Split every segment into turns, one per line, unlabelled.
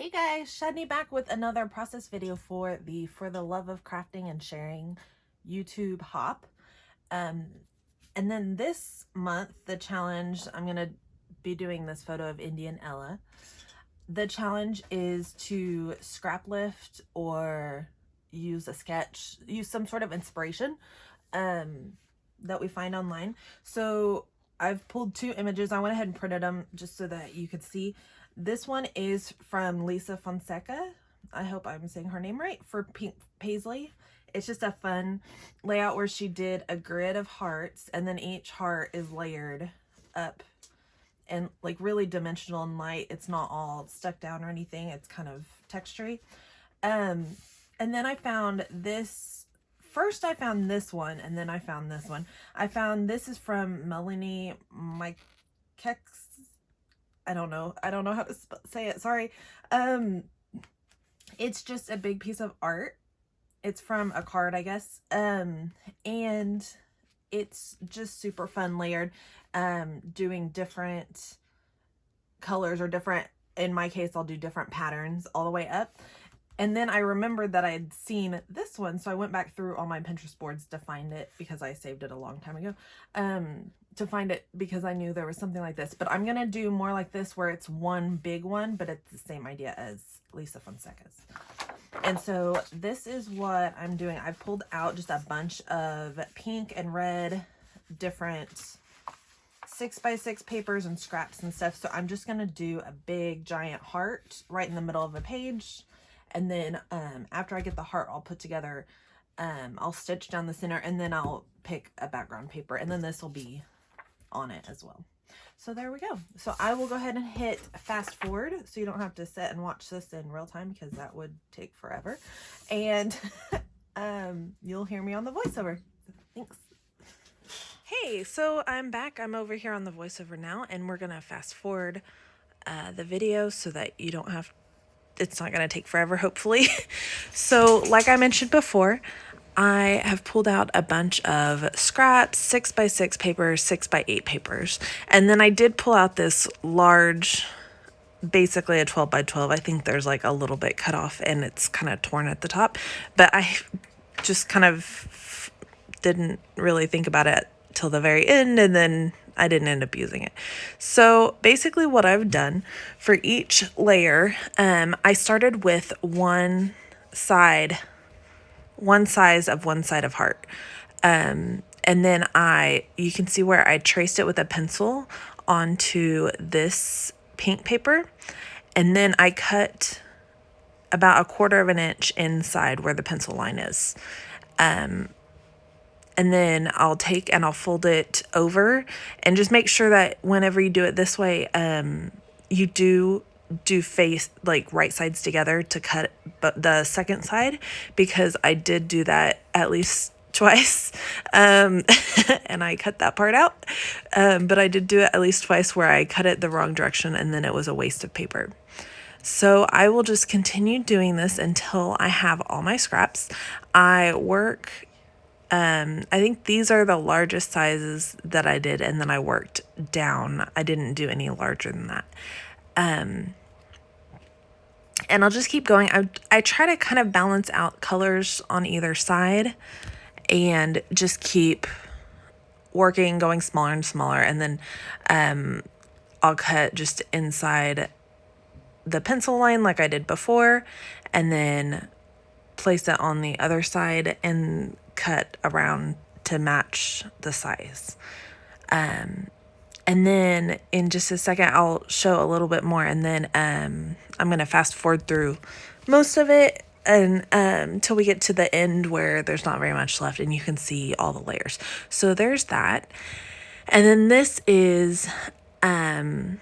Hey guys, Shadney back with another process video for the For the Love of Crafting and Sharing YouTube hop. And then this month, the challenge, I'm going to be doing this photo of Indian Ella. The challenge is to scrap lift or use a sketch, use some sort of inspiration that we find online. So I've pulled two images. I went ahead and printed them just so that you could see. This one is from Lisa Fonseca. I hope I'm saying her name right, for Pink Paisley. It's just a fun layout where she did a grid of hearts, and then each heart is layered up and like really dimensional and light. It's not all stuck down or anything. It's kind of textury. And then I found this. First I found this one, and then I found this one. I found this is from Melanie Mikex. I don't know how to say it. Sorry. It's just a big piece of art. It's from a card, I guess. And it's just super fun layered, doing different colors or different, in my case, I'll do different patterns all the way up. And then I remembered that I had seen this one, so I went back through all my Pinterest boards to find it, because I saved it a long time ago, to find it because I knew there was something like this. But I'm gonna do more like this, where it's one big one, but it's the same idea as Lisa Fonseca's. And so this is what I'm doing. I pulled out just a bunch of pink and red different 6x6 papers and scraps and stuff. So I'm just gonna do a big giant heart right in the middle of a page. And then after I get the heart all put together, I'll stitch down the center, and then I'll pick a background paper, and then this will be on it as well. So there we go. So I will go ahead and hit fast forward so you don't have to sit and watch this in real time, because that would take forever. And you'll hear me on the voiceover. Thanks. Hey, so I'm back. I'm over here on the voiceover now, and we're going to fast forward the video so that you don't have, it's not going to take forever, hopefully. So like I mentioned before, I have pulled out a bunch of scraps, 6x6 papers, 6x8 papers. And then I did pull out this large, basically a 12x12. I think there's like a little bit cut off and it's kind of torn at the top, but I just kind of didn't really think about it till the very end, and then I didn't end up using it. So basically what I've done for each layer, I started with one size of one side of heart. And then you can see where I traced it with a pencil onto this pink paper. And then I cut about 1/4 of an inch inside where the pencil line is. And then I'll take and I'll fold it over, and just make sure that whenever you do it this way, you do face like right sides together to cut the second side, because I did do that at least twice, and I cut that part out, but I did do it at least twice where I cut it the wrong direction, and then it was a waste of paper. So I will just continue doing this until I have all my scraps. I work, I think these are the largest sizes that I did, and then I worked down. I didn't do any larger than that. And I'll just keep going. I try to kind of balance out colors on either side, and just keep working, going smaller and smaller. And then I'll cut just inside the pencil line like I did before, and then place it on the other side and cut around to match the size. And then in just a second, I'll show a little bit more, and then I'm going to fast forward through most of it, and until we get to the end where there's not very much left and you can see all the layers. So there's that. And then this is, I'm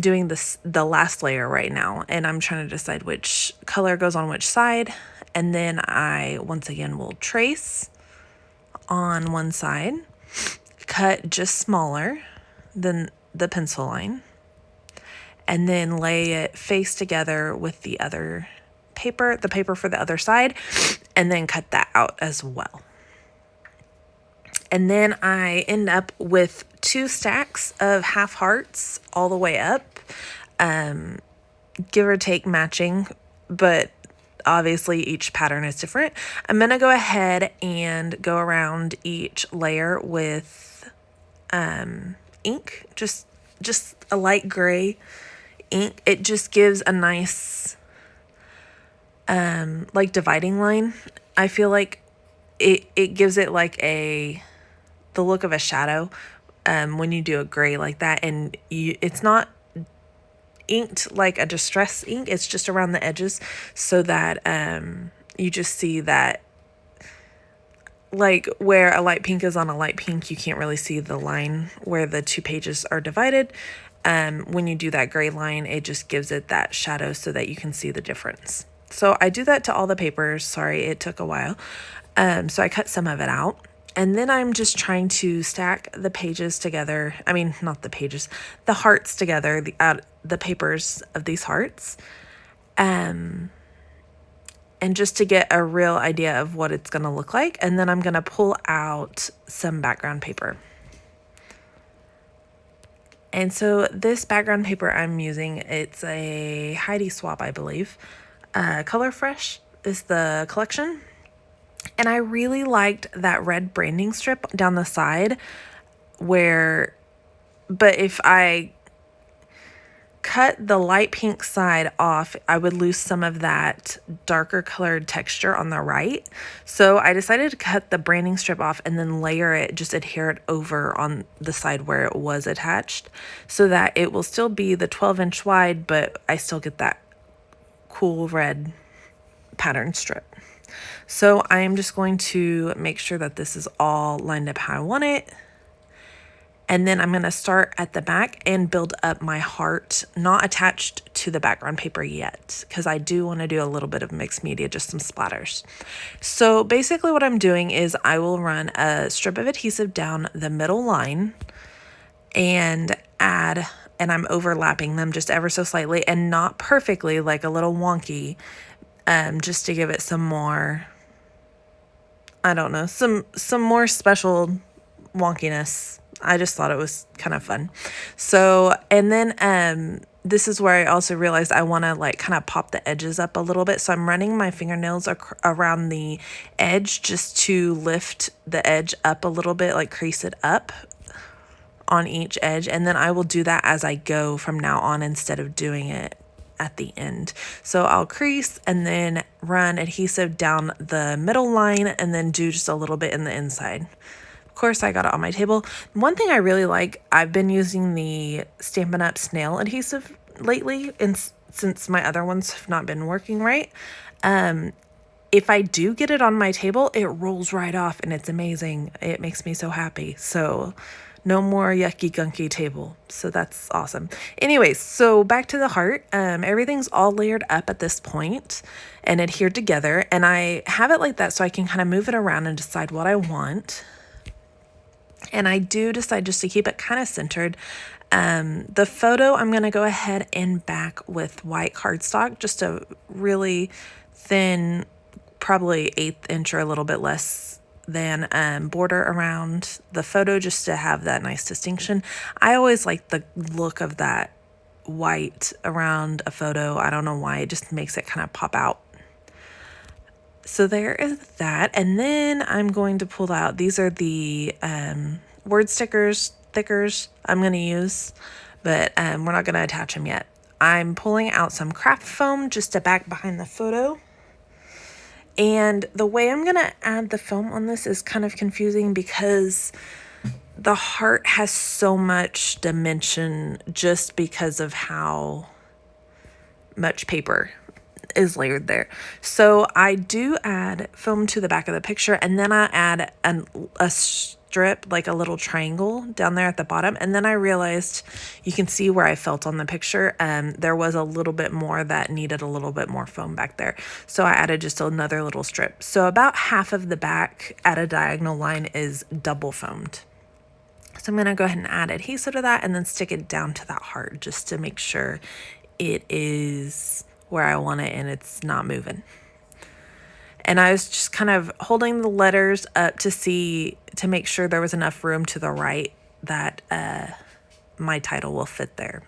doing the last layer right now, and I'm trying to decide which color goes on which side. And then I, once again, will trace on one side, cut just smaller than the pencil line, and then lay it face together with the other paper, the paper for the other side, and then cut that out as well. And then I end up with 2 stacks of half hearts all the way up. give or take matching, but obviously each pattern is different. I'm going to go ahead and go around each layer with ink, just a light gray ink. It just gives a nice like dividing line. I feel like it gives it like the look of a shadow when you do a gray like that, and it's not inked like a distress ink, it's just around the edges, so that you just see that, like where a light pink is on a light pink, you can't really see the line where the two pages are divided. When you do that gray line, it just gives it that shadow so that you can see the difference. So I do that to all the papers. Sorry, it took a while. So I cut some of it out. And then I'm just trying to stack the pages together. I mean, not the pages, the hearts together, the papers of these hearts. And just to get a real idea of what it's going to look like. And then I'm going to pull out some background paper. And so this background paper I'm using, it's a Heidi Swap, I believe. Color Fresh is the collection. And I really liked that red branding strip down the side but if I cut the light pink side off, I would lose some of that darker colored texture on the right. So I decided to cut the branding strip off and then layer it, just adhere it over on the side where it was attached, so that it will still be the 12-inch wide, but I still get that cool red pattern strip. So I am just going to make sure that this is all lined up how I want it. And then I'm going to start at the back and build up my heart, not attached to the background paper yet, because I do want to do a little bit of mixed media, just some splatters. So basically what I'm doing is I will run a strip of adhesive down the middle line and I'm overlapping them just ever so slightly, and not perfectly, like a little wonky, just to give it some more, I don't know, some more special wonkiness. I just thought it was kind of fun. So, and then this is where I also realized I want to like kind of pop the edges up a little bit. So I'm running my fingernails around the edge just to lift the edge up a little bit, like crease it up on each edge. And then I will do that as I go from now on instead of doing it at the end. So I'll crease and then run adhesive down the middle line and then do just a little bit in the inside. Of course, I got it on my table. One thing I really like, I've been using the Stampin' Up! Snail adhesive lately, and since my other ones have not been working right. If I do get it on my table, it rolls right off and it's amazing. It makes me so happy. So no more yucky gunky table. So that's awesome. Anyways, so back to the heart. Everything's all layered up at this point and adhered together. And I have it like that so I can kind of move it around and decide what I want. And I do decide just to keep it kind of centered. The photo, I'm going to go ahead and back with white cardstock, just a really thin, probably 1/8 inch or a little bit less than border around the photo, just to have that nice distinction. I always like the look of that white around a photo. I don't know why, it just makes it kind of pop out. So there is that. And then I'm going to pull out, these are the word stickers, thickers I'm going to use, but we're not going to attach them yet. I'm pulling out some craft foam just to back behind the photo. And the way I'm going to add the foam on this is kind of confusing because the heart has so much dimension just because of how much paper is layered there. So I do add foam to the back of the picture, and then I add a strip, like a little triangle down there at the bottom. And then I realized, you can see where I felt on the picture, there was a little bit more that needed a little bit more foam back there. So I added just another little strip. So about half of the back at a diagonal line is double foamed. So I'm going to go ahead and add adhesive to that and then stick it down to that heart just to make sure it is where I want it and it's not moving. And I was just kind of holding the letters up to make sure there was enough room to the right that my title will fit there.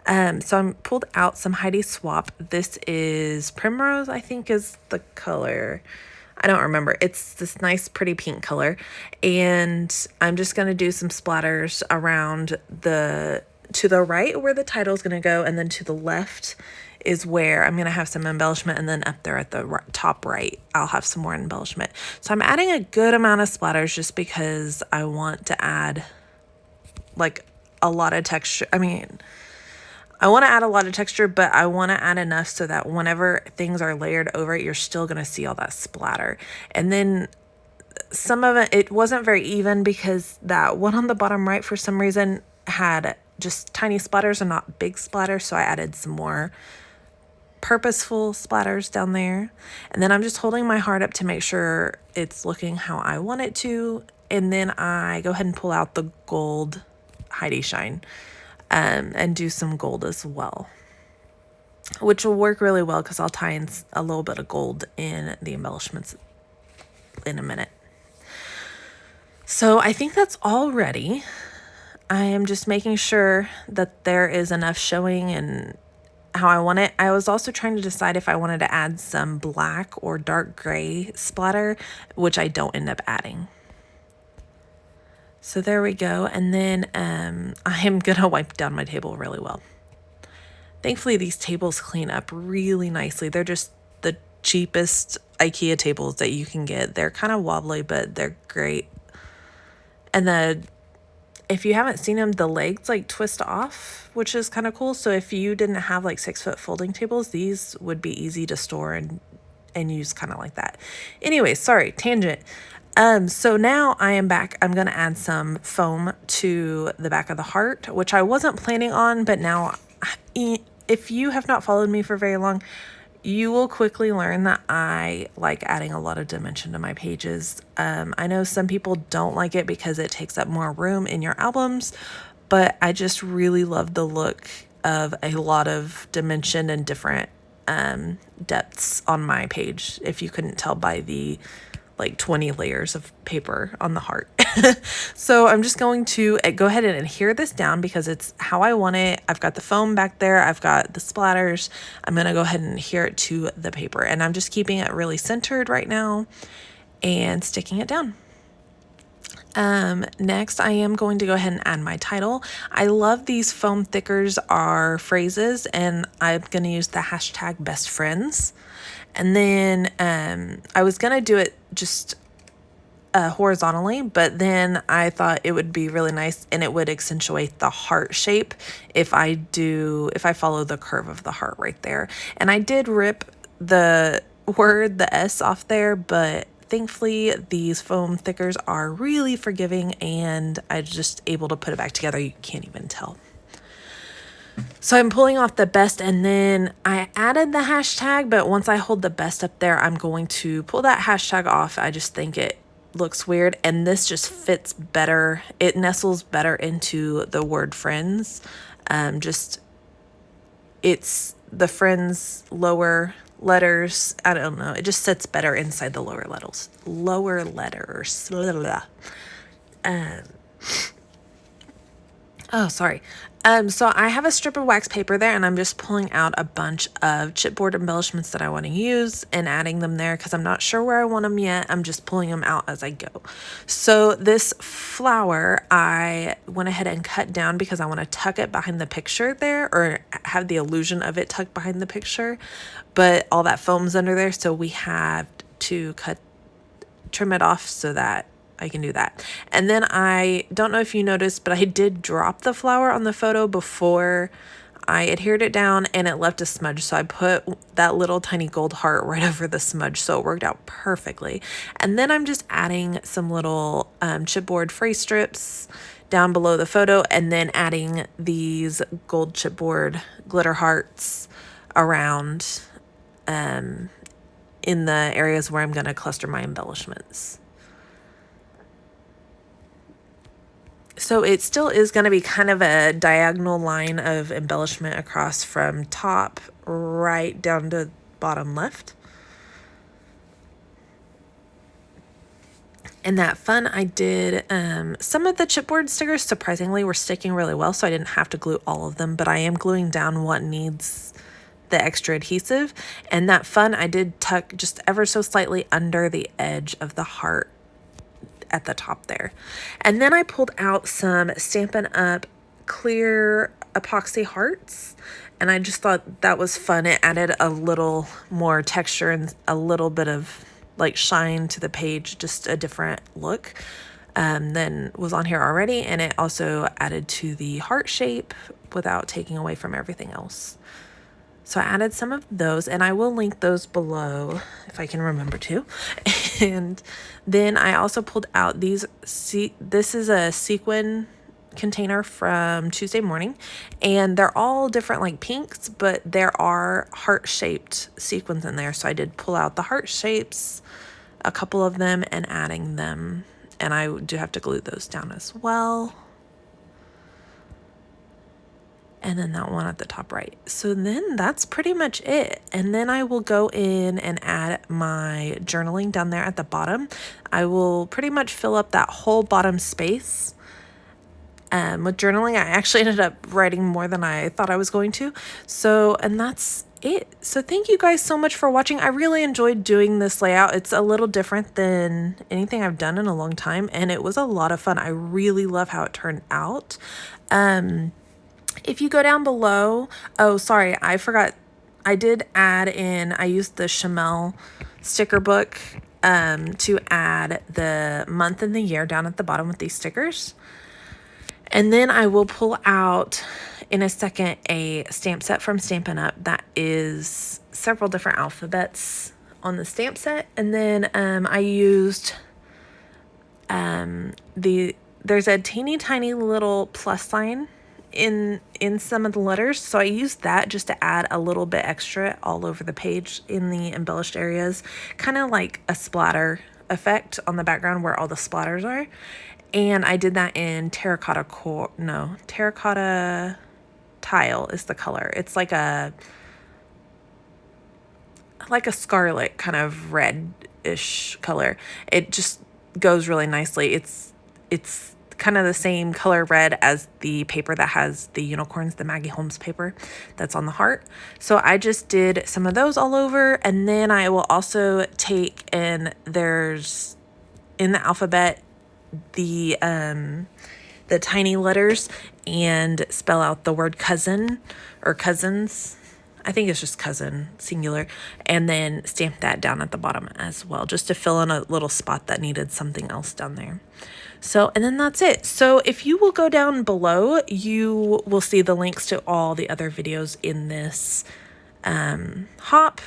So I pulled out some Heidi Swap. This is Primrose, I think is the color. I don't remember. It's this nice, pretty pink color. And I'm just going to do some splatters around to the right where the title is going to go. And then to the left is where I'm going to have some embellishment. And then up there at the top right, I'll have some more embellishment. So I'm adding a good amount of splatters just because I want to add like a lot of texture. I want to add a lot of texture, but I want to add enough so that whenever things are layered over it, you're still going to see all that splatter. And then some of it wasn't very even because that one on the bottom right, for some reason, had just tiny splatters and not big splatters. So I added some more purposeful splatters down there. And then I'm just holding my heart up to make sure it's looking how I want it to. And then I go ahead and pull out the gold Heidi Shine. And do some gold as well, which will work really well because I'll tie in a little bit of gold in the embellishments in a minute. So I think that's all ready. I am just making sure that there is enough showing and how I want it. I was also trying to decide if I wanted to add some black or dark gray splatter, which I don't end up adding. So there we go. And then I am going to wipe down my table really well. Thankfully, these tables clean up really nicely. They're just the cheapest IKEA tables that you can get. They're kind of wobbly, but they're great. And if you haven't seen them, the legs like twist off, which is kind of cool. So if you didn't have like 6-foot folding tables, these would be easy to store and use kind of like that. Anyway, sorry, tangent. So now I am back. I'm going to add some foam to the back of the heart, which I wasn't planning on, but now if you have not followed me for very long, you will quickly learn that I like adding a lot of dimension to my pages. I know some people don't like it because it takes up more room in your albums, but I just really love the look of a lot of dimension and different depths on my page, if you couldn't tell by the like 20 layers of paper on the heart. So I'm just going to go ahead and adhere this down because it's how I want it. I've got the foam back there. I've got the splatters. I'm going to go ahead and adhere it to the paper. And I'm just keeping it really centered right now and sticking it down. Next, I am going to go ahead and add my title. I love these foam thickers are phrases, and I'm going to use the hashtag best friends. And then I was going to do it just horizontally, but then I thought it would be really nice and it would accentuate the heart shape if I follow the curve of the heart right there. And I did rip the S off there, but thankfully these foam thickers are really forgiving and I'm just able to put it back together. You can't even tell. So I'm pulling off the best, and then I added the hashtag, but once I hold the best up there, I'm going to pull that hashtag off. I just think it looks weird, and this just fits better. It nestles better into the word friends. It's the friends lower letters. I don't know. It just sits better inside the lower letters. Oh, sorry. So I have a strip of wax paper there, and I'm just pulling out a bunch of chipboard embellishments that I want to use and adding them there because I'm not sure where I want them yet. I'm just pulling them out as I go. So this flower, I went ahead and cut down because I want to tuck it behind the picture there, or have the illusion of it tucked behind the picture, but all that foam's under there, so we have to trim it off so that I can do that. And then I don't know if you noticed, but I did drop the flower on the photo before I adhered it down, and it left a smudge. So I put that little tiny gold heart right over the smudge, so it worked out perfectly. And then I'm just adding some little chipboard phrase strips down below the photo, and then adding these gold chipboard glitter hearts around in the areas where I'm going to cluster my embellishments. So it still is going to be kind of a diagonal line of embellishment across from top right down to bottom left. In that fun, I did some of the chipboard stickers surprisingly were sticking really well, so I didn't have to glue all of them, but I am gluing down what needs the extra adhesive. And that fun, I did tuck just ever so slightly under the edge of the heart at the top there. And then I pulled out some Stampin' Up! Clear epoxy hearts, and I just thought that was fun. It added a little more texture and a little bit of like shine to the page, just a different look than was on here already, and it also added to the heart shape without taking away from everything else. So I added some of those, and I will link those below if I can remember to. And then I also pulled out these, this is a sequin container from Tuesday Morning, and they're all different like pinks, but there are heart-shaped sequins in there. So I did pull out the heart shapes, a couple of them, and adding them. And I do have to glue those down as well. And then that one at the top right. So then that's pretty much it. And then I will go in and add my journaling down there at the bottom. I will pretty much fill up that whole bottom space. With journaling, I actually ended up writing more than I thought I was going to. So, and that's it. So thank you guys so much for watching. I really enjoyed doing this layout. It's a little different than anything I've done in a long time, and it was a lot of fun. I really love how it turned out. If you go down below, oh, sorry, I forgot. I did add in, I used the Chamel sticker book to add the month and the year down at the bottom with these stickers. And then I will pull out in a second a stamp set from Stampin' Up! That is several different alphabets on the stamp set. And then I used there's a teeny tiny little plus sign in some of the letters, so I used that just to add a little bit extra all over the page in the embellished areas, kind of like a splatter effect on the background where all the splatters are. And I did that in terracotta terracotta tile is the color. It's like a scarlet kind of red-ish color. It just goes really nicely. It's kind of the same color red as the paper that has the unicorns, the Maggie Holmes paper that's on the heart. So I just did some of those all over, and then I will also take, and there's in the alphabet the tiny letters and spell out the word cousin or cousins. I think it's just cousin, singular, and then stamp that down at the bottom as well, just to fill in a little spot that needed something else down there. So, and then that's it. So if you will go down below, you will see the links to all the other videos in this hop,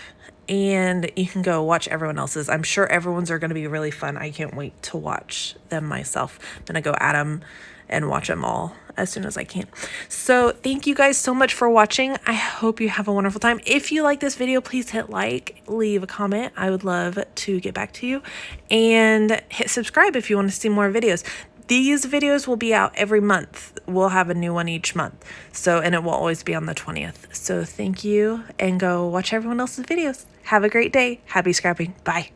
and you can go watch everyone else's. I'm sure everyone's are going to be really fun. I can't wait to watch them myself. I'm going to go at them and watch them all as soon as I can. So thank you guys so much for watching. I hope you have a wonderful time. If you like this video, please hit like, leave a comment. I would love to get back to you, and hit subscribe if you want to see more videos. These videos will be out every month. We'll have a new one each month. So, and it will always be on the 20th. So thank you, and go watch everyone else's videos. Have a great day. Happy scrapping. Bye.